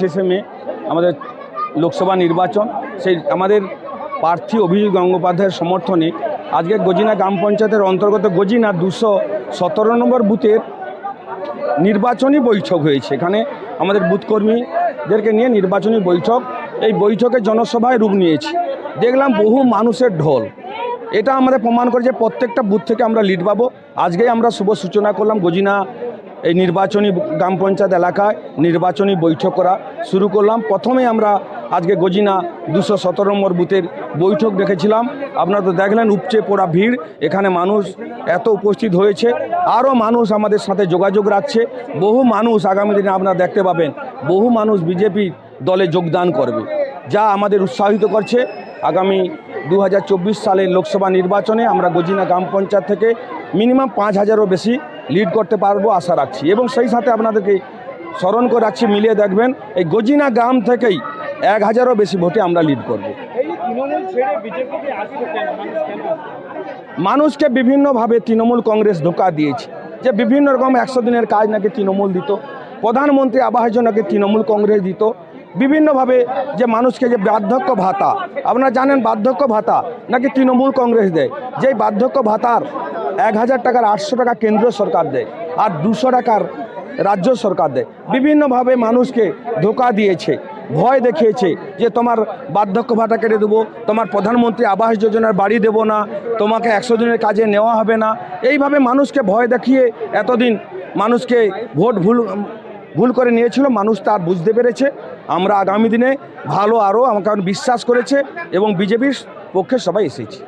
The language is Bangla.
শেষে মে আমাদের লোকসভা নির্বাচন, সেই আমাদের প্রার্থী অভিজিৎ গঙ্গোপাধ্যায়ের সমর্থনে আজকে গজিনা গ্রাম পঞ্চায়েতের অন্তর্গত গজিনা 217 নম্বর বুথের নির্বাচনী বৈঠক হয়েছে। এখানে আমাদের বুথকর্মীদেরকে নিয়ে নির্বাচনী বৈঠক, এই বৈঠকে জনসভায় রূপ নিয়েছে। দেখলাম বহু মানুষের ঢল। এটা আমাদের প্রমাণ করে যে প্রত্যেকটা বুথ থেকে আমরা লিড পাবো। আজকেই আমরা শুভ সূচনা করলাম গজিনা এই নির্বাচনী গ্রাম পঞ্চায়েত এলাকায় নির্বাচনী বৈঠক করা শুরু করলাম। প্রথমে আমরা আজকে গজিনা 217 নম্বর বুথের বৈঠক দেখেছিলাম। আপনারা তো দেখলেন উপচে পড়া ভিড়, এখানে মানুষ এত উপস্থিত হয়েছে। আরও মানুষ আমাদের সাথে যোগাযোগ রাখছে। বহু মানুষ আগামী দিনে আপনারা দেখতে পাবেন, বহু মানুষ বিজেপি দলে যোগদান করবে, যা আমাদের উৎসাহিত করছে। আগামী 2024 সালের লোকসভা নির্বাচনে আমরা গজিনা গ্রাম পঞ্চায়েত থেকে মিনিমাম 5000-এরও বেশি লিড করতে পারবো আশা রাখছি। এবং সেই সাথে আপনাদেরকে স্মরণ করে রাখছি, মিলিয়ে দেখবেন এই গজিনা গ্রাম থেকেই 1000-এরও বেশি ভোটে আমরা লিড করব। মানুষকে বিভিন্নভাবে তৃণমূল কংগ্রেস ধোঁকা দিয়েছে, যে বিভিন্ন রকম 100 দিনের কাজ নাকি তৃণমূল দিত, প্রধানমন্ত্রী আবাস যোজনাকে তৃণমূল কংগ্রেস দিত, বিভিন্নভাবে যে মানুষকে যে বার্ধক্য ভাতা, আপনারা জানেন বার্ধক্য ভাতা নাকি তৃণমূল কংগ্রেস দেয়। যেই বার্ধক্য ভাতার 1000 টাকার 800 টাকা কেন্দ্র সরকার দেয় আর 200 টাকার রাজ্য সরকার দেয়। বিভিন্নভাবে মানুষকে ধোঁকা দিয়েছে, ভয় দেখিয়েছে যে তোমার বার্ধক্য ভাতা কেটে দেবো, তোমার প্রধানমন্ত্রী আবাস যোজনার বাড়ি দেবো না, তোমাকে 100 দিনের কাজে নেওয়া হবে না। এইভাবে মানুষকে ভয় দেখিয়ে এতদিন মানুষকে ভোট ভুল করে নিয়েছিল। মানুষ তার বুঝতে পেরেছে। আমরা আগামী দিনে ভালো আরও আমাকে বিশ্বাস করেছে এবং বিজেপির পক্ষে সবাই এসেছি।